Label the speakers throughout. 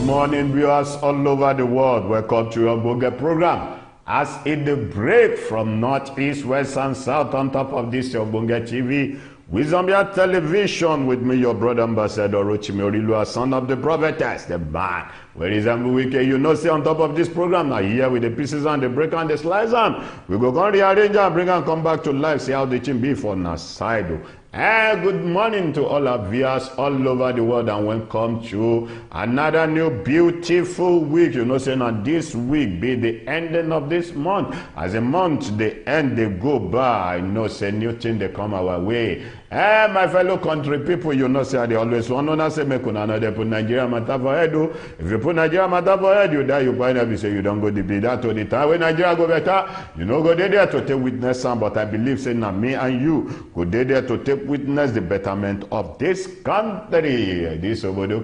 Speaker 1: morning, viewers all over the world. Welcome to your Boga program. As it the break from north, east, west, and south on top of this your WYTv, Wisdombia Television with me, your brother ambassador Rochimorilu, son of the prophetess, the man. Where is Ambuwike? You know, see on top of this program now here with the pieces and the break and the slice and we go on rearrange and bring and come back to life. See how the thing be for na side. Good morning to all our viewers all over the world and welcome to another new beautiful week. You know, saying on this week be the ending of this month. As a month the end they go by, you know, say new thing they come our way. My fellow country people, you know, say they always want to say make una know they put Nigeria matter for head. If you put Nigeria matter for head, you die, you find out, you say you don't go to be that to the time when Nigeria go better, you know, go there to take witness some, but I believe saying that me and you go there to take witness the betterment of this country, this obodo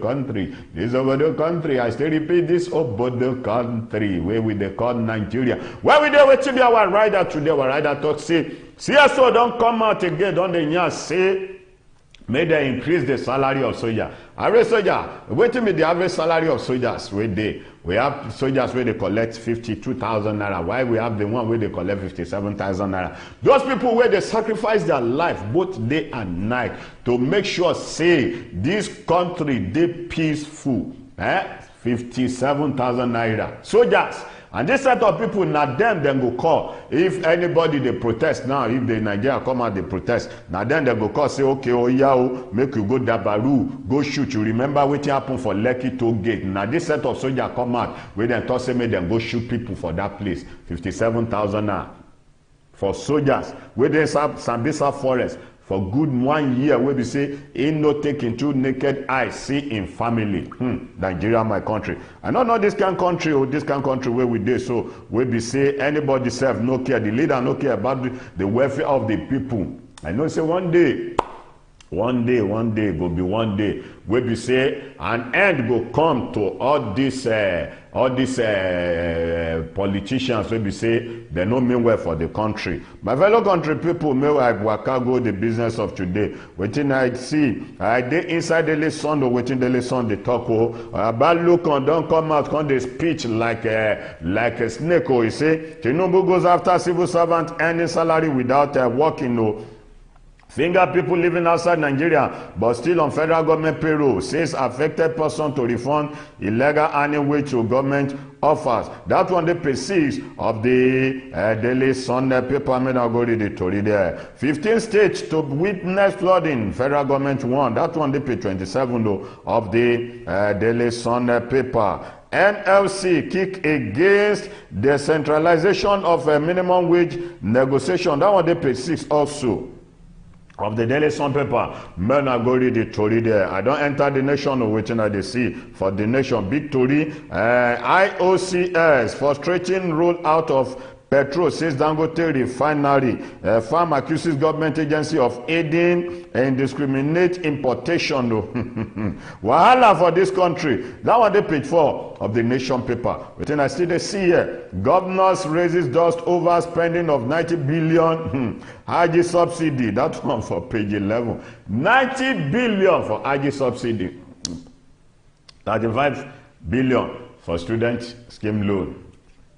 Speaker 1: country, I still repeat, this obodo country, where we they call Nigeria, where we there to be our rider today, our rider talk say, CSO don't come out again, don't they say, may they increase the salary of soldier. Average soldier, wait till me the average salary of soldiers where we have soldiers where they collect 52,000 naira. Why we have the one where they collect 57,000 naira? Those people where they sacrifice their life both day and night to make sure say this country they peaceful. 57,000 naira. Soldiers. And this set of people, now them go call. If anybody they protest now, if the Nigeria come out they protest, now then they go call, say, okay, oh yeah, make you go Dabaru, go shoot. You remember what happened for Lekki toll gate. Now this set of soldiers come out, where then talk say make them go shoot people for that place. 57,000 now. For soldiers, where they Sambisa forest. For good 1 year, where we say, ain't no taking two naked eyes, see in family. Nigeria, my country. I don't know this kind of country or this kind of country where we did. So, where we say, anybody serve, no care. The leader no care about the welfare of the people. I know, say one day, go be one day, where we say, an end go come to all these politicians where we say they no mean well for the country. My fellow country people, may I waka go the business of today. Waiting I see, I dey inside Daily Sun or waiting Daily Sun they talk about look on don't come out on the speech like a snake. He say Tinubu goes after civil servant earning salary without working. Finger people living outside Nigeria but still on federal government payroll says affected person to refund illegal earning wage to government offers. That one they page 6 of the Daily Sunday paper. May I go read the story there. 15 states to witness flooding. Federal government won. That one they page 27 though of the Daily Sunday paper. NLC kick against the centralization of a minimum wage negotiation. That one they page 6 also of the Daily Sun paper. Men are going to read the story there. I don't enter the nation or waiting at the sea for the nation. Big story. IOCS frustrating roll out of petrol says Dangote refinery. Farm accuses government agency of aiding indiscriminate importation. Wahala for this country. That one they page 4 of the Nation paper. Within I see the see here. Governors raises dust over spending of 90 billion IG subsidy. That one for page 11. 90 billion for IG subsidy. 35 billion for student scheme loan.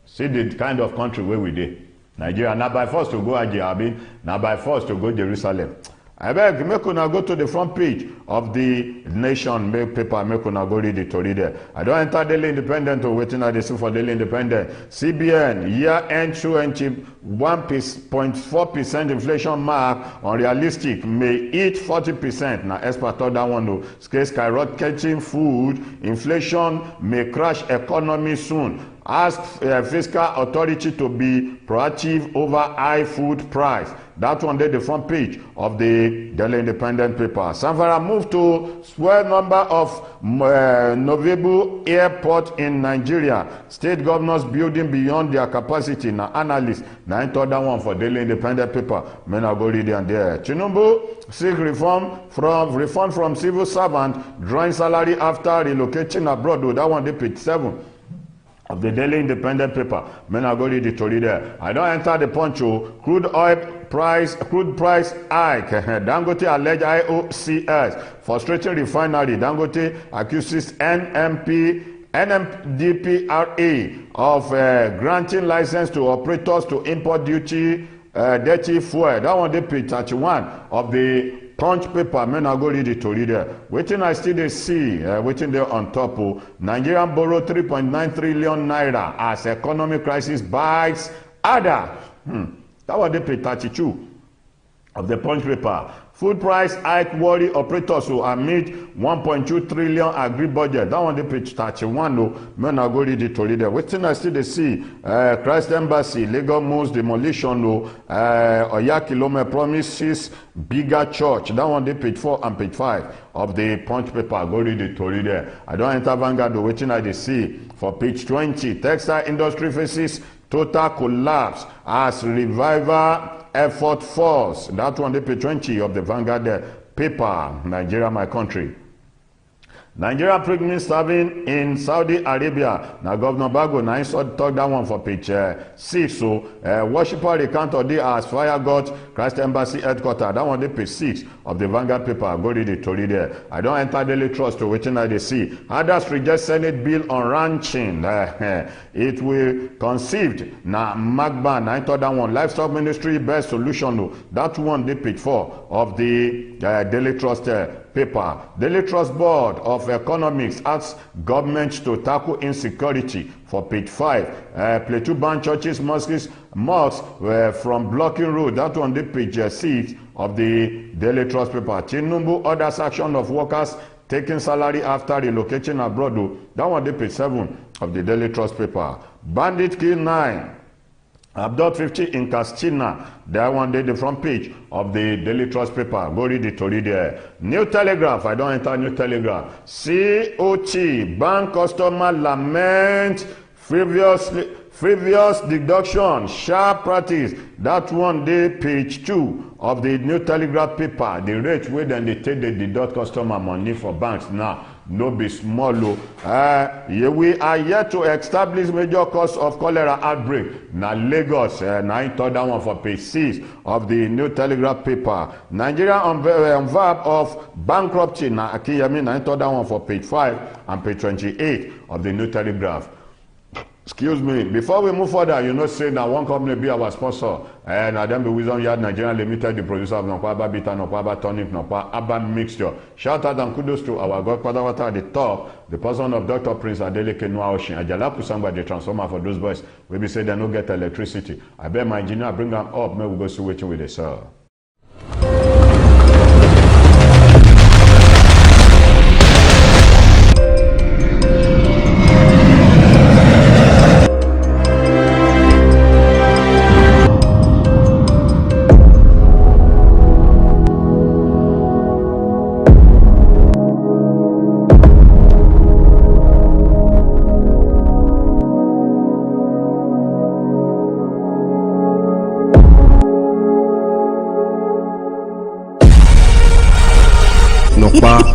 Speaker 1: See the kind of country where we did. Nigeria, now by force to go Aji, now by force to go Jerusalem. I beg, make una go to the front page of the Nation paper, make una go read the story there. I don't enter Daily Independent or waiting at the see for Daily Independent. CBN, year-end 1.4% inflation mark unrealistic, may hit 40%. Now, expert thought that one, though. Skyrocketing food, inflation may crash economy soon. Ask fiscal authority to be proactive over high food price. That one did the front page of the Daily Independent paper. Sanfara moved to swell number of Novebu airport in Nigeria. State governors building beyond their capacity. Now analysts, now I thought that one for Daily Independent paper. Men are go read and there. Tinubu seek reform from civil servant drawing salary after relocating abroad. That one did page 7. Of the Daily Independent paper. Men are going to story there. I don't enter the poncho. Crude price hike. Dangote alleged IOCS frustrating refinery. Dangote accuses NMP NMDPRA of granting license to operators to import dirty fuel. That one, they page 31 of the Punch paper. Men I go read it to read there. Waiting I still they see, waiting there on top. Nigerian borrow 3.9 trillion naira as economic crisis bites other. That was the page 32 of the Punch paper. Food price hike worry operators who amid 1.2 trillion agri budget. That one the page 31. No, men I go read it to read there. Waiting I still they see, Christ Embassy, Lagos moves demolition. No, Oyakilome promises bigger church. That one the page 4 and page 5 of the Punch paper. Go read it to read there. I don't enter Vanguard. Waiting I they see for page 20. Textile industry faces total collapse as revival effort falls. That one, the page 20 of the Vanguard paper. Nigeria, my country. Nigeria pregnant serving in Saudi Arabia. Now, Governor Bago, now talk that one for page 6. So, worshipper recount of the as fire got Christ Embassy headquarters. That one, the page 6 of the Vanguard paper. Go read it to read there. I don't enter Daily Trust to waiting at the see. Others reject Senate bill on ranching. It will conceived. Now, Magban, I thought that one. Livestock Ministry best solution. No. That one, the page 4 of the Daily Trust paper. Daily Trust Board of Economics asks government to tackle insecurity for page 5. Plateau ban churches, mosques from blocking road. That one, the page 6 of the Daily Trust paper. Tinubu orders action of workers taking salary after relocating abroad. That one, the page 7 of the Daily Trust paper. Bandit kill 9. Abduct 50 in Castina. That one day the front page of the Daily Trust paper. Go read it to read there. New Telegraph. I don't enter New Telegraph. COT. Bank customer lament frivolous deduction. Sharp practice. That one day page 2 of the New Telegraph paper. The rate where then they take the deduct customer money for banks now. No be small. We are yet to establish major cause of cholera outbreak. Now Lagos, now I thought that one for page 6 of the New Telegraph paper. Nigeria on verb of bankruptcy. Now Akiyami, I thought that one for page 5 and page 28 of the New Telegraph. Excuse me, before we move further, you know, say now one company be our sponsor, and then the Wisdom Yard Nigeria Limited, the producer of Nokwaba Bitter, Nokwaba Tonic, Nokwaba Mixture. Shout out and kudos to our God Padawata at the top, the person of Dr. Prince Adeleke Noaoshin, Ajala Kusangba, the transformer for those boys. We be say they no get electricity. I bet my engineer bring them up, may we go see waiting with the sir.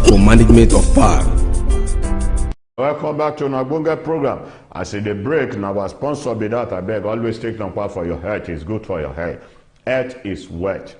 Speaker 2: For management of power.
Speaker 1: Welcome back to Nagbonga program. I say the break now our sponsor be that I beg always take Nokpa for your health. It's good for your health. Health is wealth.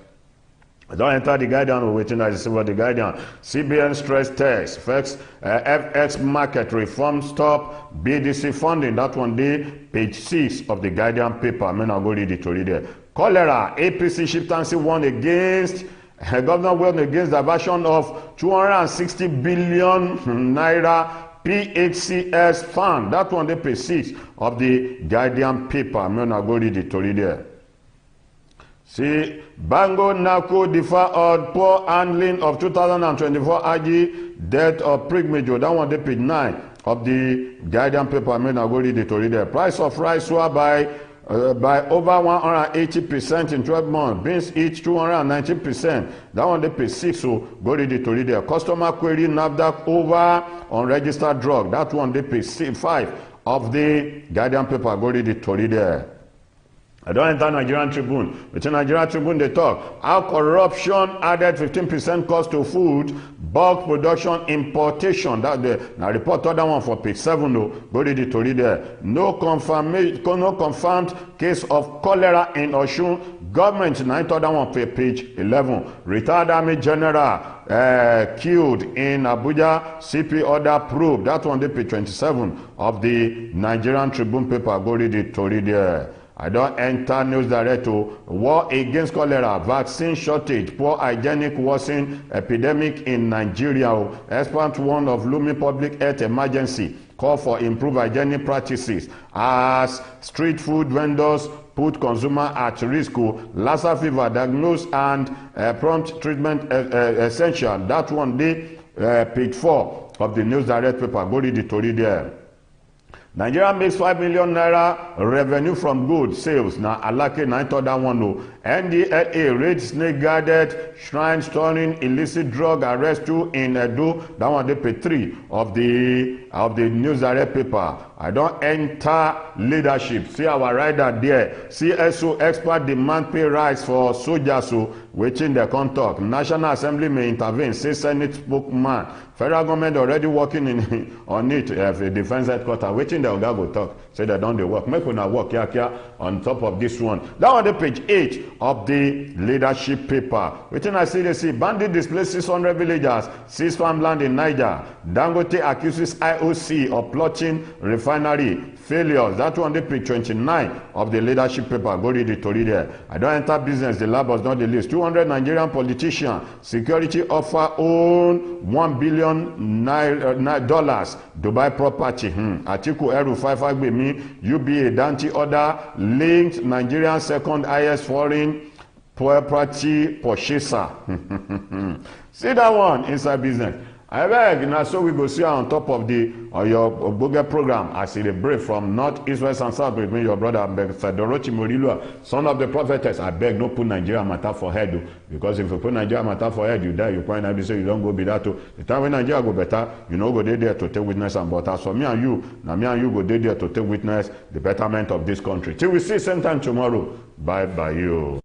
Speaker 1: Don't enter the Guardian or waiting as you see the Guardian. CBN stress test. FX market reform stop. BDC funding. That one day page 6 of the Guardian paper. I mean I'll go read it to read it. Cholera. APC shiftancy won against Governor won against the version of 260 billion naira PHCS fund. That one, the page 6 of the Guardian paper. I'm going to go read it to read there. See, Bango Nako defer on poor handling of 2024 AG death of Prig Major. That one, the page 9 of the Guardian paper. I'm going to go read it to read there. Price of rice soar by over 180% in 12 months. Beans each 290%. That one they pay 6. So go read it to read there. Customer query NAFDAC over unregistered drug. That one they pay 5 of the Guardian paper. Go read it to read there. I don't enter Nigerian Tribune. Within Nigerian Tribune they talk how corruption added 15% cost to food bulk production importation. That the now report other one for page 7. No, go read it to read there. No confirmed case of cholera in Osun. Government now other one for page 11. Retired Army General killed in Abuja. CP order proved. That one, the page 27 of the Nigerian Tribune paper. Go read it to read there. I don't enter news direct to war against cholera, vaccine shortage, poor hygienic worsening epidemic in Nigeria. Expert warned of looming public health emergency. Call for improved hygienic practices as street food vendors put consumer at risk. Lassa fever diagnosed and prompt treatment essential. That one day, page 4 of the news direct paper. Go read it to read there. Nigeria makes 5 million naira revenue from goods sales. Now, Alake 9 NDLA raids snake guarded shrine storing illicit drug arrest 2 in Edo. That one they pay 3 of the news direct paper. I don't enter leadership. See our rider there. CSO expert demand pay rise for soldiers. So waiting the contact. National Assembly may intervene. Say Senate spokesman. Federal government already working on it. The defense headquarters. Waiting the Oga go talk. Say they don't they work. Make una work here on top of this one. That one the page 8 of the leadership paper. Waiting I see they see bandit displaced 600 villagers. Seize farmland in Niger. Dangote accuses IOC of plotting refinery failures. That one the page 29 of the leadership paper. Go read it to read there. I don't enter business. The lab was not the list. 200 Nigerian politicians. Security offer own $1 billion Dubai property. Atiku Eru 55 with me. UBA Dante order linked Nigerian second highest foreign property purchaser. See that one inside business. I beg, now so we go see on top of the your Ogbonge program as it a break from north, east, west, and south with me, your brother Fedorochi Morilua, son of the prophetess. I beg, no put Nigeria matter for head, because if you put Nigeria matter for head, you die. You point out, say you don't go be that too. The time when Nigeria go better, you know go there to take witness and but as for me and you, now me and you go there to take witness the betterment of this country. Till we see same time tomorrow. Bye bye you.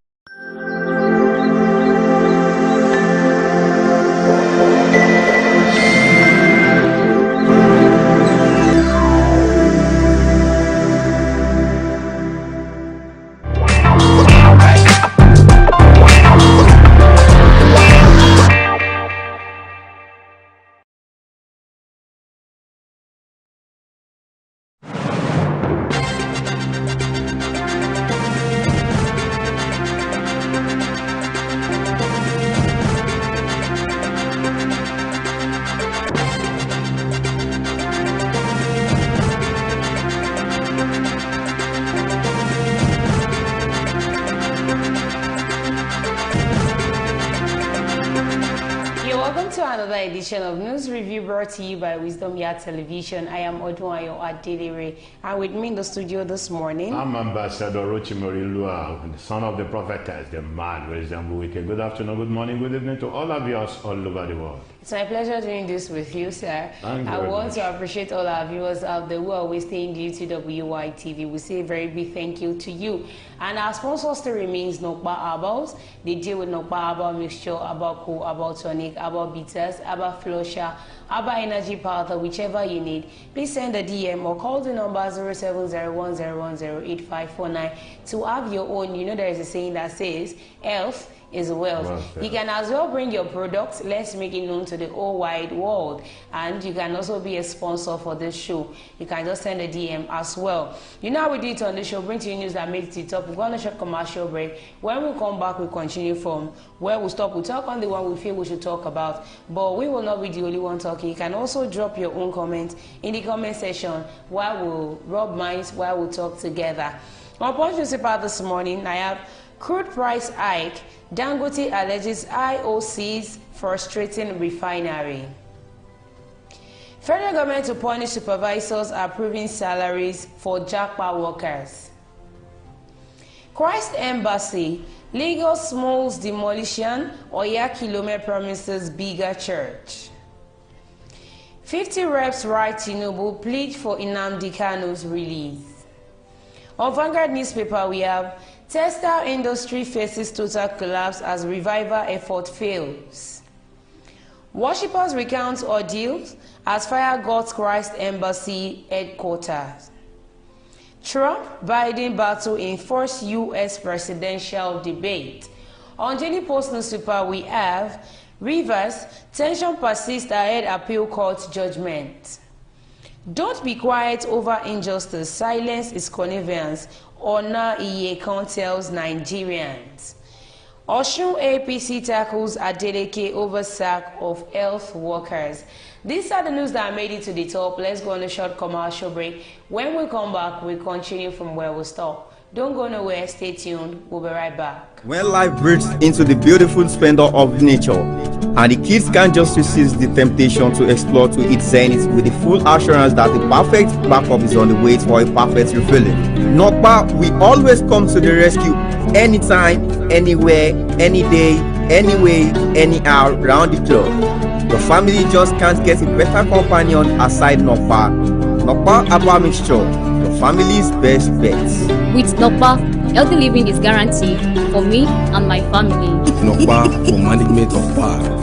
Speaker 2: Edition of News Review brought to you by WYTv Television. I am Odunayo Adelere, and with me in the studio this morning,
Speaker 1: I'm Ambassador Rochimorilua, the son of the prophetess, the man wisdom wicked. Good afternoon, good morning, good evening to all of us all over the world.
Speaker 2: It's my pleasure doing this with you, sir. I want to appreciate all our viewers out there who are always staying due to WYTv. We say a very big thank you to you. And our sponsor still remains Nokba Herbals. They deal with Nokba Herbal mixture, Herbal Co, Herbal Tonic, Herbal Bitters, Herbal Flusher, Herbal Energy Powder, whichever you need. Please send a DM or call the number 0701010859 to have your own. You know there is a saying that says, health is wealth. You can as well bring your products. Let's make it known to the whole wide world. And you can also be a sponsor for this show. You can just send a DM as well. You know how we do it on the show. Bring to you news that makes it up. We're going to short commercial break. When we come back, we continue from where we stop. We talk on the one we feel we should talk about. But we will not be the only one talking. You can also drop your own comment in the comment section while we'll rub minds, while we'll talk together. On Punch newspaper this morning, I have crude price hike. Dangote alleges IOC's frustrating refinery. Federal government to punish supervisors approving salaries for Japa workers. Christ Embassy, Lagos Malls demolition, Oya Kilome promises bigger church. 50 reps write Tinubu plead for Nnamdi Kanu's release. On Vanguard newspaper we have textile industry faces total collapse as revival effort fails. Worshippers recount ordeals as fire God's Christ Embassy headquarters. Trump-Biden battle in first U.S. presidential debate. On Daily Post newspaper, we have Rivers, tension persists ahead appeal court judgment. Don't be quiet over injustice. Silence is connivance. Ona Iyekan tells Nigerians. Osun APC tackles Adeleke over sack of health workers. These are the news that made it to the top. Let's go on a short commercial break. When we come back, we continue from where we stop. Don't go nowhere. Stay tuned. We'll be right back.
Speaker 3: When life breathes into the beautiful splendor of nature, and the kids can't just resist the temptation to explore to its zenith with the full assurance that the perfect backup is on the way for a perfect refilling. Nokpa, we always come to the rescue anytime, anywhere, any day, anyway, anyhow, round the clock. Your family just can't get a better companion aside Nokpa. Nokpa Aqua Mixture, your family's best bet.
Speaker 4: With Nokpa, healthy living is guaranteed for me and my family.
Speaker 5: Nokpa for management of power.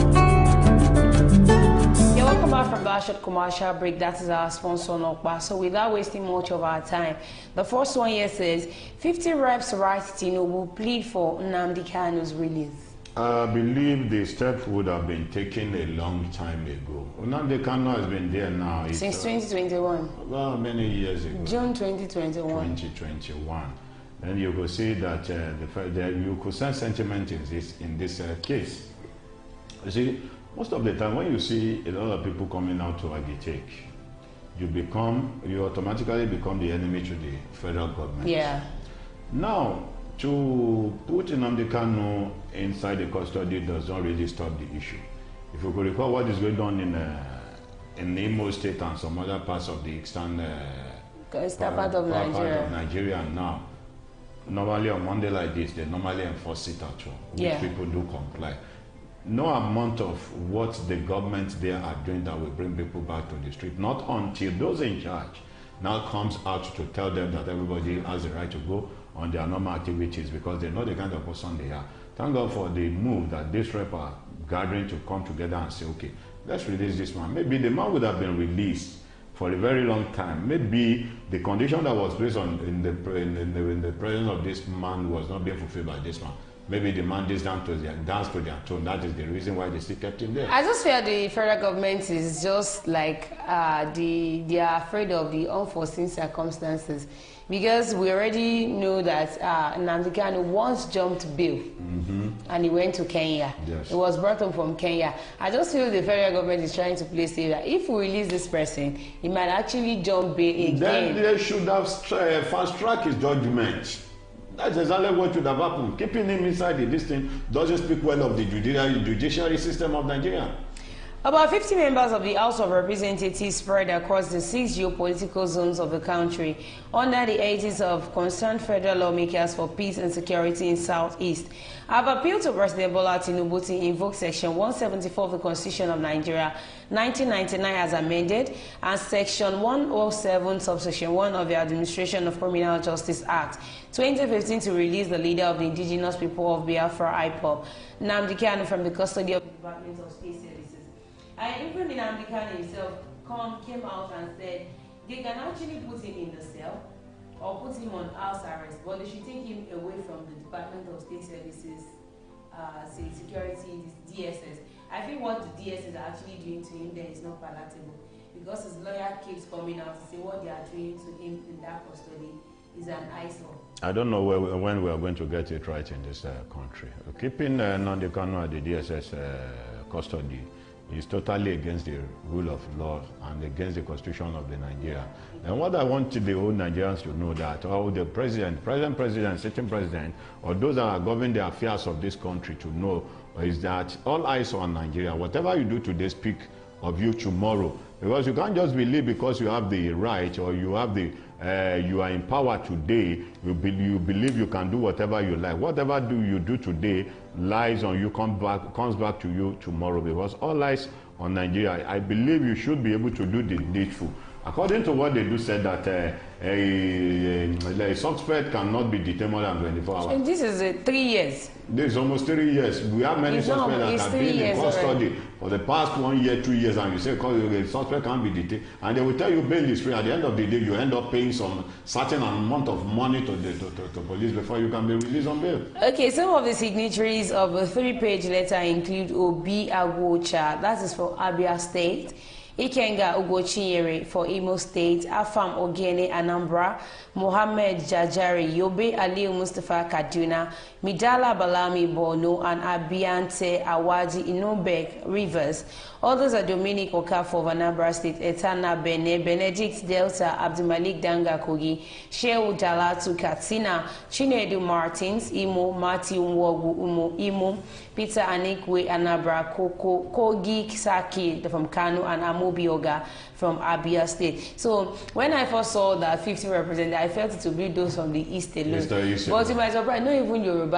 Speaker 2: Welcome back from that short commercial break. That is our sponsor, Nokpa. So without wasting much of our time, the first one here says 50 reps right Tinubu plead for Nnamdi Kanu's release.
Speaker 1: I believe the step would have been taken a long time ago. Nnamdi Kanu has been there now.
Speaker 2: Since 2021.
Speaker 1: Well, many years ago.
Speaker 2: June 2021.
Speaker 1: 2021. Then you could see that you could sense sentiment in this case. You see, most of the time when you see a lot of people coming out to agitate, you automatically become the enemy to the federal government.
Speaker 2: Yeah. Now,
Speaker 1: to put Nnamdi Kanu inside the custody does not really stop the issue. If you could recall what is going on in Imo State and some other parts of the eastern
Speaker 2: part of
Speaker 1: Nigeria now, normally on Monday like this, they normally enforce it at all, which people do comply. No amount of what the government there are doing that will bring people back to the street, not until those in charge now comes out to tell them that everybody has the right to go on their normal activities because they know the kind of person they are. Thank God for the move that this rep are gathering to come together and say, okay, let's release this man. Maybe the man would have been released for a very long time. Maybe the condition that was placed on in the presence of this man was not being fulfilled by this man. Maybe the man dance to their tone. That is the reason why they still kept him there.
Speaker 2: I just feel the federal government is just like they are afraid of the unforeseen circumstances, because we already know that Nnamdi Kanu once jumped bail and he went to Kenya.
Speaker 1: Yes.
Speaker 2: He was brought home from Kenya. I just feel the federal government is trying to play safe that if we release this person, he might actually jump bail again.
Speaker 1: Then they should have fast-tracked his judgment. That's exactly what should have happened. Keeping him inside this thing doesn't speak well of the judiciary system of Nigeria.
Speaker 2: About 50 members of the House of Representatives spread across the 6 geopolitical zones of the country under the aegis of concerned federal lawmakers for peace and security in Southeast have appealed to President Bola Tinubu to invoke Section 174 of the Constitution of Nigeria 1999 as amended and Section 107 subsection 1 of the Administration of Criminal Justice Act 2015 to release the leader of the indigenous people of Biafra IPOB, Nnamdi Kanu, from the custody of the Department of State Services. And even Nnamdi Kanu himself came out and said they can actually put him in the cell or put him on house arrest, but they should take him away from the Department of State Services, security, DSS. I think what the DSS are actually doing to him there is not palatable, because his lawyer keeps coming out to say what they are doing to him in that custody is an eyesore. I
Speaker 1: don't know when we are going to get it right in this country. Keeping Nnamdi Kanu at the DSS custody is totally against the rule of law and against the constitution of the Nigeria. And what I want the whole Nigerians to know that all the present president, sitting president, or those that are governing the affairs of this country to know is that all eyes are on Nigeria. Whatever you do today speak of you tomorrow, because you can't just believe because you have the right or you have the you are in power today, you believe you can do whatever you like. Whatever you do today lies on you, comes back to you tomorrow, because all lies on Nigeria. I believe you should be able to do the needful. According to what they do, said that a suspect cannot be detained more than 24 hours.
Speaker 2: And this is 3 years.
Speaker 1: This is almost 3 years. We have many suspects that have been in custody for the past 1 year, 2 years, and you say the suspect can't be detained, and they will tell you bail is free. At the end of the day, you end up paying some certain amount of money to police before you can be released on bail.
Speaker 2: Okay, some of the signatories of a 3-page letter include Obi Agwocha, that is for Abia State, Ikenga Ugochinyere for Imo State, Afam Ogene Anambra, Mohammed Jajari Yobe Aliu Mustafa Kaduna, Midala Balami Borno, and Abiante Awadi Inobek Rivers. Others are Dominic Okafor of Anambra State, Etana Bene, Benedict Delta, Abdulmalik Danga Kogi, Shehu Dalatu Katsina, Chinedu Martins, Imo, Mati Umwogu Umo, Imo, Peter Anikwe Anambra, Kogi Saki from Kano, and Amobioga from Abia State. So when I first saw that 50 representatives, I felt it to be those from the East alone. But to my surprise, not even Yoruba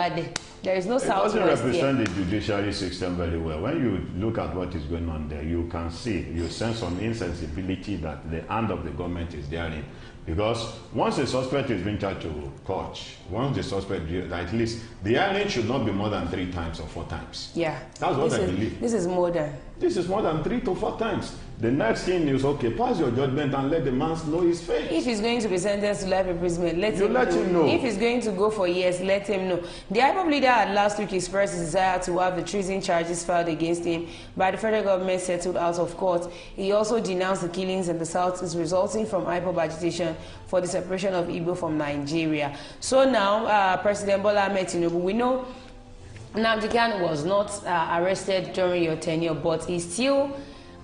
Speaker 2: there is no South. It doesn't
Speaker 1: represent the judiciary system very well. When you look at what is going on there, you can see, you sense some insensibility that the hand of the government is therein. Because once a suspect is being charged to court, once the suspect, at least the hearing should not be more than 3 times or 4 times.
Speaker 2: Yeah.
Speaker 1: That's what I believe.
Speaker 2: This is more than.
Speaker 1: This is more than 3 to 4 times. The next thing is, okay, pass your judgment and let the man know his fate.
Speaker 2: If he's going to be sentenced to life imprisonment, let him know. If he's going to go for years, let him know. The IPOB leader had last week expressed his desire to have the treason charges filed against him by the federal government settled out of court. He also denounced the killings in the south is resulting from IPOB agitation for the separation of Igbo from Nigeria. So now, President Bola Ahmed Tinubu, we know Nnamdi Kanu was not arrested during your tenure, but he's still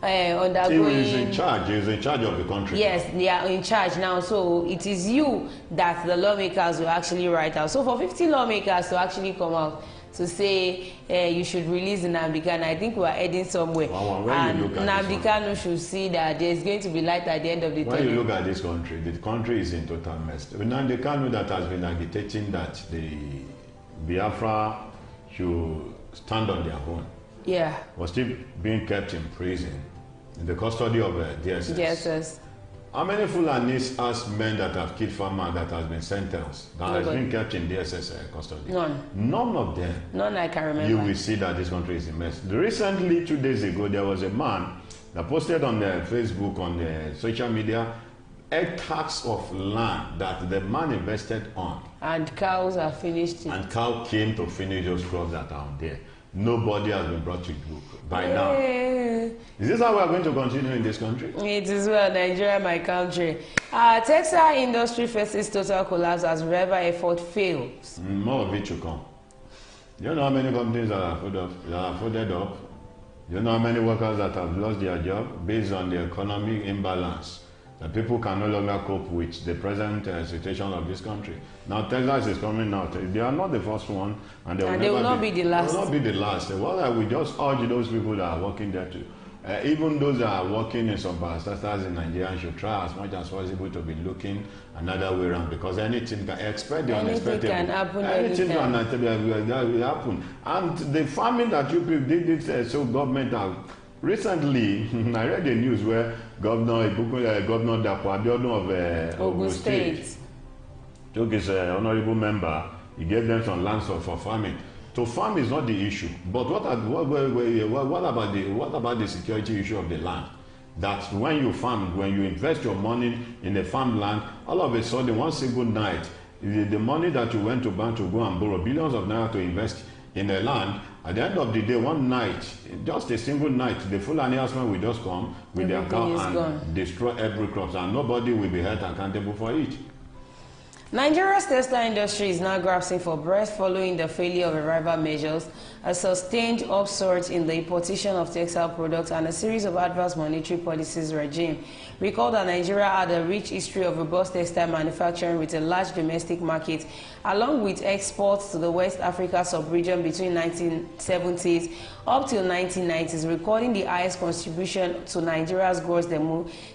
Speaker 2: undergoing.
Speaker 1: He is in charge. He is in charge of the country.
Speaker 2: Yes, they are in charge now. So it is you that the lawmakers will actually write out. So for 50 lawmakers to actually come out to say you should release Nnamdi Kanu, I think we are heading somewhere. And Nnamdi Kanu should see that there is going to be light at the end of the tunnel.
Speaker 1: When you look at this country, the country is in total mess. Nnamdi Kanu that has been agitating that the Biafra should stand on their own.
Speaker 2: Yeah.
Speaker 1: Was still being kept in prison in the custody of DSS.
Speaker 2: DSS.
Speaker 1: How many Fulanis as men that have killed farmer that has been sentenced that has been kept in DSS custody?
Speaker 2: None.
Speaker 1: None of them.
Speaker 2: None I can remember.
Speaker 1: You will see that this country is a mess. Recently, 2 days ago, there was a man that posted on the Facebook, on the social media, hectares of land that the man invested on.
Speaker 2: And cows are finished.
Speaker 1: And cow came to finish those crops that are on there. Nobody has been brought to book by now. Is this how we are going to continue in this country?
Speaker 2: It is well, Nigeria, my country. Textile industry faces total collapse as revival effort fails.
Speaker 1: More of it to come. You know how many companies are folded up? You know how many workers that have lost their job based on the economic imbalance? That people can no longer cope with the present situation of this country. Now Texas is coming out. They are not the first one, and they will not be the last. They will not be the last. Well, I will just urge those people that are working there to, even those that are working in some parastatals in Nigeria, should try as much as possible to be looking another way around, because anything can expect the unexpected.
Speaker 2: Anything can happen.
Speaker 1: Anything will happen. And the farming that you people did it, so government have. Recently, I read the news where Governor Dapo Abiodun of Ogun State took his honorable member. He gave them some lands for farming. To farm is not the issue, but what about the security issue of the land? That when you farm, when you invest your money in the farmland, all of a sudden, one single night, the money that you went to bank to go and borrow billions of naira to invest in the land, at the end of the day, one night, just a single night, the Fulani herdsmen will just come with their cow and destroy every crop, and nobody will be held accountable for it.
Speaker 2: Nigeria's textile industry is now grasping for breath following the failure of revival measures, a sustained upsurge in the importation of textile products, and a series of adverse monetary policies regime. Recall that Nigeria had a rich history of robust textile manufacturing with a large domestic market, along with exports to the West Africa sub-region between 1970s up till 1990s, recording the highest contribution to Nigeria's gross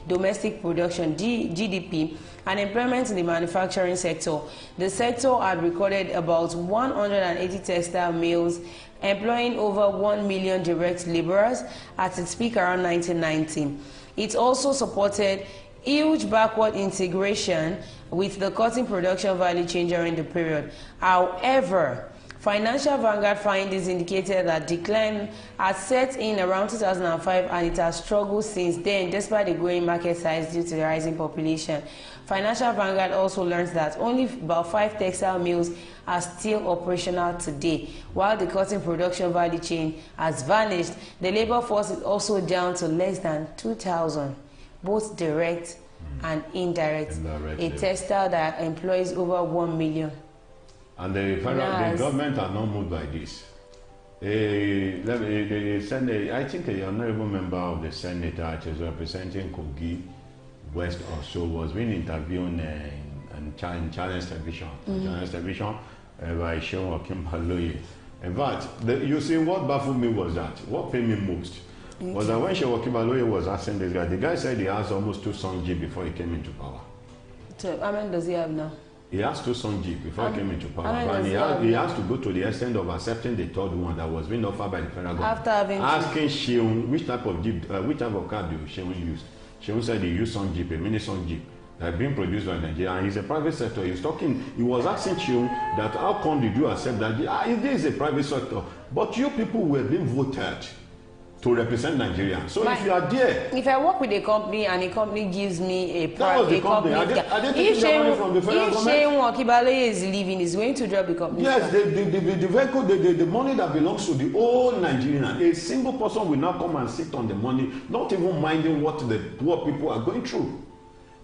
Speaker 2: domestic production (GDP) and employment in the manufacturing sector. The sector had recorded about 180 textile mills, employing over 1 million direct laborers at its peak around 1990. It also supported huge backward integration with the cotton production value chain during the period. However, Financial Vanguard findings indicated that decline had set in around 2005 and it has struggled since then despite the growing market size due to the rising population. Financial Vanguard also learns that only about 5 textile mills are still operational today. While the cotton production value chain has vanished, the labor force is also down to less than 2,000, both direct and indirect. A textile that employs over 1 million. And the
Speaker 1: government are not moved by this. I think a honorable member of the Senate, which is representing Kogi West also, was being interviewed in Challenge Television, by Sean Okimpaloye. In fact, you see, what baffled me was that, what paid me most, was that when Sean Okimpaloye was asking this guy, the guy said he has almost 2 Song G before he came into power.
Speaker 2: So, how many does he have now?
Speaker 1: He has 2 Song G before he came into power, and he has to go to the extent of accepting the 3rd one that was being offered by the federal government. After having asking Sheung which type of Jeep, which type of car do Sheung use. Sheung said he used Song Jeep, a mini Song Jeep that had been produced by Nigeria, and he's a private sector. He was asking Sheung that how come did you accept that? This is a private sector, but you people were being voted to represent Nigeria. So if you are there, if I work with a company and a company gives me a private company, if Sheung Okimpaloye is leaving, is going to drop the company. Yes, the vehicle, the money that belongs to the whole Nigerian, a single person will now come and sit on the money, not even minding what the poor people are going through.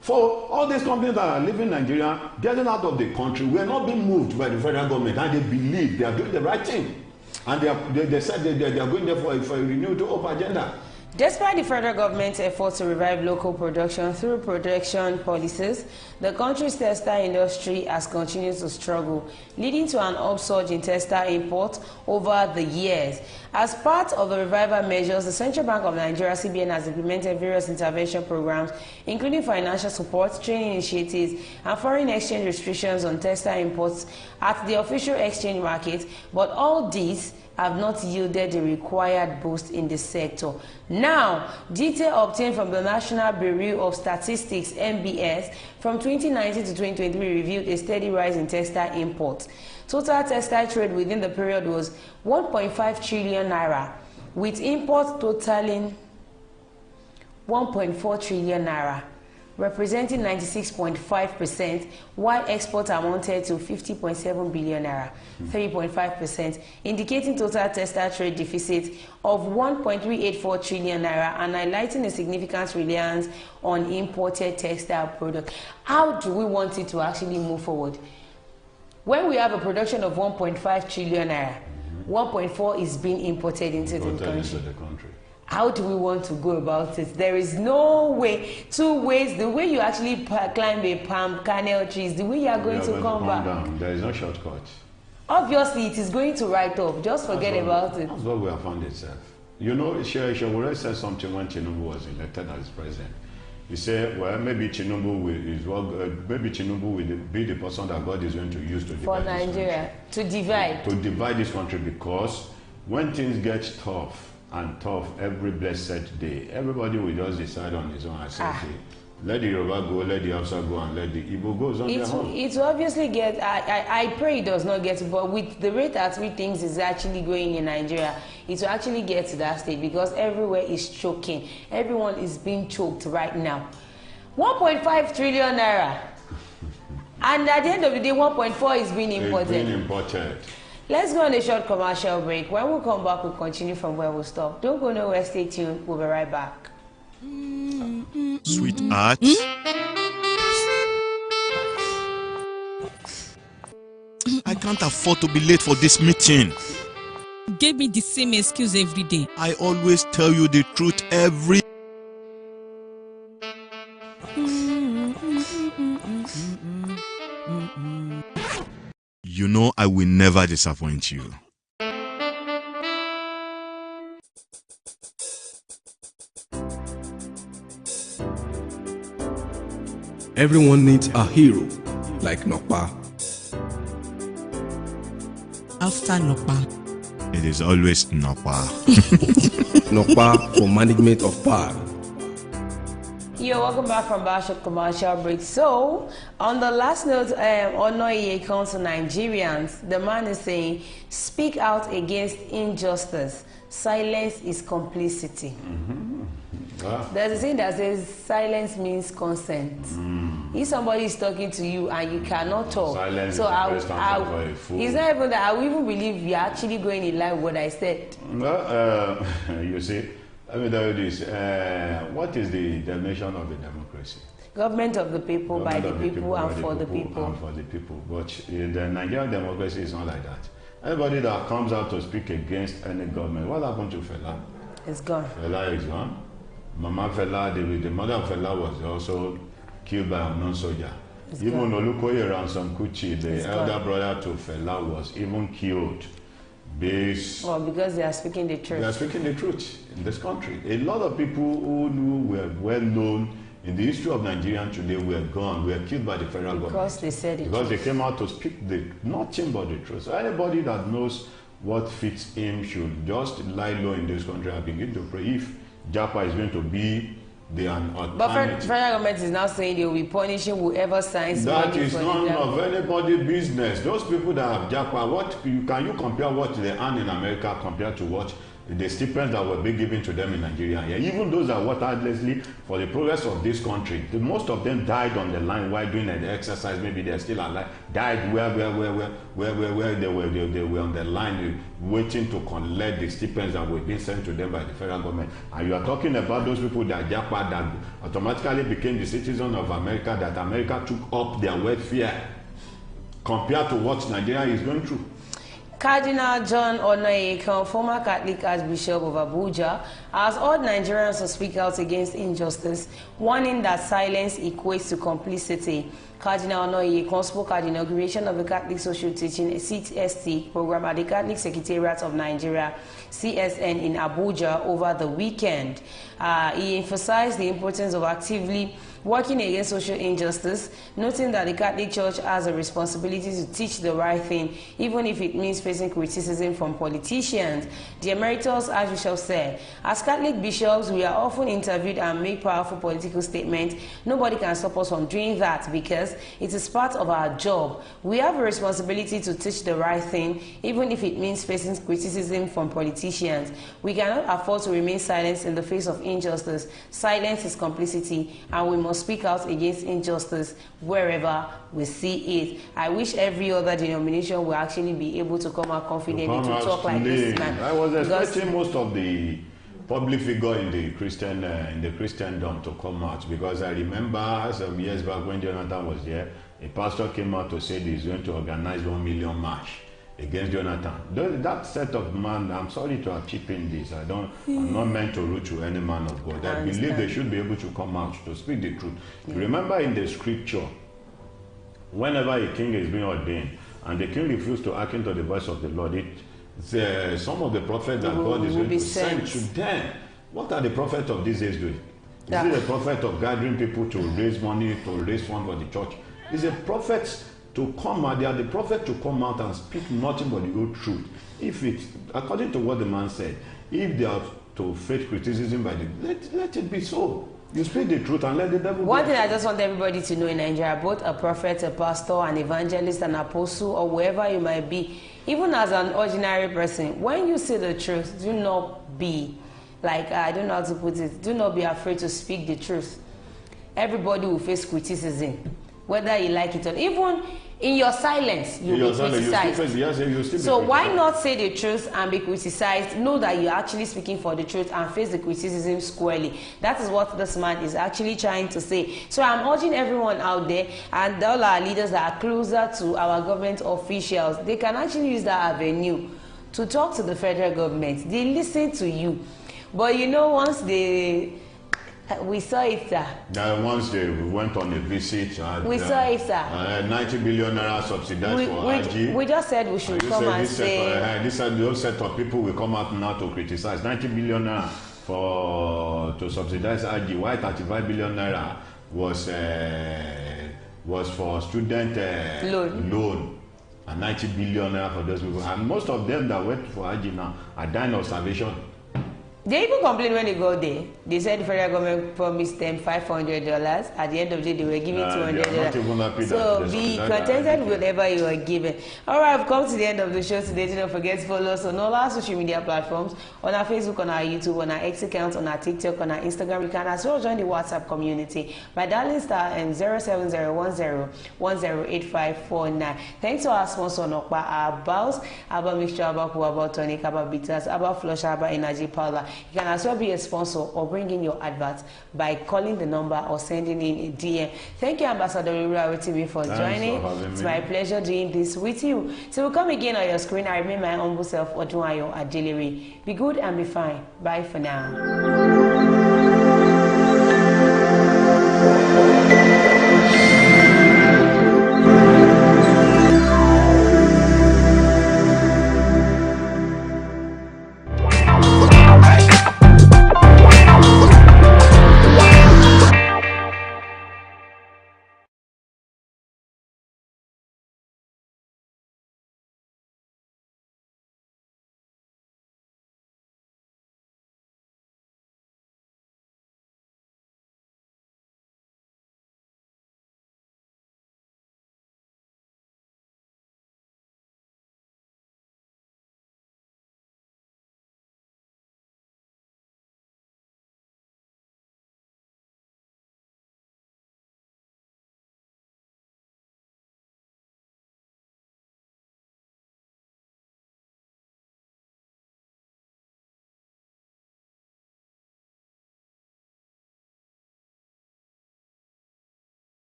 Speaker 1: For all these companies that are leaving Nigeria, getting out of the country, we are not being moved by the federal government, and they believe they are doing the right thing. And they said they are going there for a renewed hope agenda. Despite the federal government's efforts to revive local production through protection policies, the country's textile industry has continued to struggle, leading to an upsurge in textile imports over the years. As part of the revival measures, the Central Bank of Nigeria, CBN, has implemented various intervention programs, including financial support, training initiatives, and foreign exchange restrictions on textile imports at the official exchange market, but all these have not yielded the required boost in the sector. Now, data obtained from the National Bureau of Statistics, NBS, from 2019 to 2023 revealed a steady rise in textile imports. Total textile trade within the period was 1.5 trillion naira, with imports totaling 1.4 trillion naira, representing 96.5%, while exports amounted to 50.7 billion naira, 3.5%, indicating total textile trade deficit of 1.384 trillion naira and highlighting a significant reliance on imported textile products. How do we want it to actually move forward? When we have a production of 1.5 trillion naira, 1.4 is being imported into the country. How do we want to go about it? There is no way, 2 ways. The way you actually climb a palm kernel tree is the way you are going to come back. Down. There is no shortcut. Obviously, it is going to write off. Just forget about it. That's what we have found itself. You know, Shewore said something when Tinubu was elected as president. He said, well, maybe Tinubu will be the person that God is going to use to divide Nigeria. To divide this country, because when things get tough, every blessed day, everybody will just decide on his own and say, let the Yoruba go, let the Hausa go, and let the Igbo go on their own. It will obviously get, I pray it does not get, but with the rate at which things is actually going in Nigeria, it will actually get to that state, because everywhere is choking. Everyone is being choked right now. 1.5 trillion naira. And at the end of the day, 1.4 is being imported. Let's go on a short commercial break. When we come back, we'll continue from where we stop. Don't go nowhere, stay tuned. We'll be right back.
Speaker 6: Sweetheart. I can't afford to be late for this meeting.
Speaker 7: Give me the same excuse every day.
Speaker 6: I always tell you the truth every... You know I will never disappoint you.
Speaker 5: Everyone needs a hero like Nokpa.
Speaker 7: After Nokpa,
Speaker 6: it is always Nokpa.
Speaker 5: Nokpa for management of power.
Speaker 2: You're welcome back from Bashop Commercial Break. So, on the last note, Onoye comes to Nigerians. The man is saying, speak out against injustice. Silence is complicity. There's a saying that says silence means consent. If somebody is talking to you and you cannot talk,
Speaker 1: silence
Speaker 2: so
Speaker 1: is the best answer for a fool.
Speaker 2: It's not even that I will even believe you're actually going in line with what I said.
Speaker 1: Well, you see, let me tell you this. What is the definition of the democracy?
Speaker 2: Government of the people, by the people, and for the people.
Speaker 1: And for the people. But the Nigerian democracy is not like that. Anybody that comes out to speak against any government, what happened to Fela?
Speaker 2: It's gone.
Speaker 1: Fela is gone. Mama Fela, the mother of Fela was also killed by a non-soldier. Even Olukoye Ransom Kuchi, the elder brother to Fela, was even killed.
Speaker 2: Well, because they are speaking the truth.
Speaker 1: They are speaking the truth in this country. A lot of people who were well known in the history of Nigeria today were gone, were killed by the federal government.
Speaker 2: Because they said it.
Speaker 1: Because they came out to speak nothing but the truth. So anybody that knows what fits him should just lie low in this country and begin to pray. If Japa is going to be an alternative.
Speaker 2: But federal government is now saying they will be punishing whoever signs
Speaker 1: that
Speaker 2: money
Speaker 1: is
Speaker 2: for
Speaker 1: none
Speaker 2: the
Speaker 1: of anybody's business. Those people that have Japa, can you compare what they earn in America compared to what the stipends that were being given to them in Nigeria? Yeah, even those that worked tirelessly for the progress of this country, most of them died on the line while doing the exercise. Maybe they're still alive. Died where they were on the line waiting to collect the stipends that were being sent to them by the federal government. And you are talking about those people that Japa, that automatically became the citizens of America, that America took up their welfare compared to what Nigeria is going through.
Speaker 2: Cardinal John Onoyekan, former Catholic Archbishop of Abuja, has urged Nigerians to speak out against injustice, warning that silence equates to complicity. Cardinal Onoyekan spoke at the inauguration of the Catholic Social Teaching CST program at the Catholic Secretariat of Nigeria, CSN, in Abuja over the weekend. He emphasized the importance of actively working against social injustice, noting that the Catholic Church has a responsibility to teach the right thing, even if it means facing criticism from politicians. The Emeritus Archbishop said, as Catholic bishops, we are often interviewed and make powerful political statements. Nobody can stop us from doing that because it is part of our job. We have a responsibility to teach the right thing, even if it means facing criticism from politicians. We cannot afford to remain silent in the face of injustice. Silence is complicity, and we must speak out against injustice wherever we see it. I wish every other denomination will actually be able to come out confidently to talk like this man.
Speaker 1: I was expecting most of the public figure in the Christendom to come out, because I remember some years back when Jonathan was there, a pastor came out to say he's going to organize 1 million march against Jonathan. That set of man, I'm sorry to have cheapened this. I'm not meant to root to any man of God. I believe they should be able to come out to speak the truth. You remember in the scripture, whenever a king is being ordained and the king refused to hearken to the voice of the Lord, some of the prophets that God is going to send to them. What are the prophets of these days doing? Is it a prophet of gathering people to raise money, to raise funds for the church? Is a prophet to come out, they are the prophet to come out and speak nothing but the whole truth. If it's according to what the man said, if they are to face criticism by let it be so. You speak the truth and let the devil.
Speaker 2: One thing I just want everybody to know in Nigeria, both a prophet, a pastor, an evangelist, an apostle, or wherever you might be, even as an ordinary person, when you say the truth, do not be like, I don't know how to put it, do not be afraid to speak the truth. Everybody will face criticism, whether you like it or not. Even in your silence, you'll be criticized. So why not say the truth and be criticized? Know that you're actually speaking for the truth and face the criticism squarely. That is what this man is actually trying to say. So I'm urging everyone out there and all our leaders that are closer to our government officials, they can actually use that avenue to talk to the federal government. They listen to you. But you know, once we saw it, sir.
Speaker 1: Once they went on a visit,
Speaker 2: we saw it, sir.
Speaker 1: 90 billion naira subsidized for RG.
Speaker 2: We just said we should come and say.
Speaker 1: This set of people will come out now to criticize 90 billion naira to subsidize RG. Why 35 billion naira was for student loan, and 90 billion naira for those people. And most of them that went for RG now are dying of starvation.
Speaker 2: They even complained when they got there. They said the federal government promised them $500. At the end of the day, they were giving $200. So be contented with whatever you are given. All right, I've come to the end of the show today. Don't forget to follow us on all our social media platforms, on our Facebook, on our YouTube, on our X account, on our TikTok, on our Instagram. You can as well join the WhatsApp community by dialing star and 07010108549. Thanks to our sponsor, Nokpa, our Bows, Aba Mixture, Aba Poo, Aba Tonic, Aba Bitters, Aba Flush, Aba Energy Powder. You can as well be a sponsor or bring in your adverts by calling the number or sending in a DM. Thank you, Ambassador WYTv, for joining. It's my pleasure doing this with you. So we'll come again on your screen. I remain my humble self, Odunayo Adelere. Be good and be fine. Bye for now.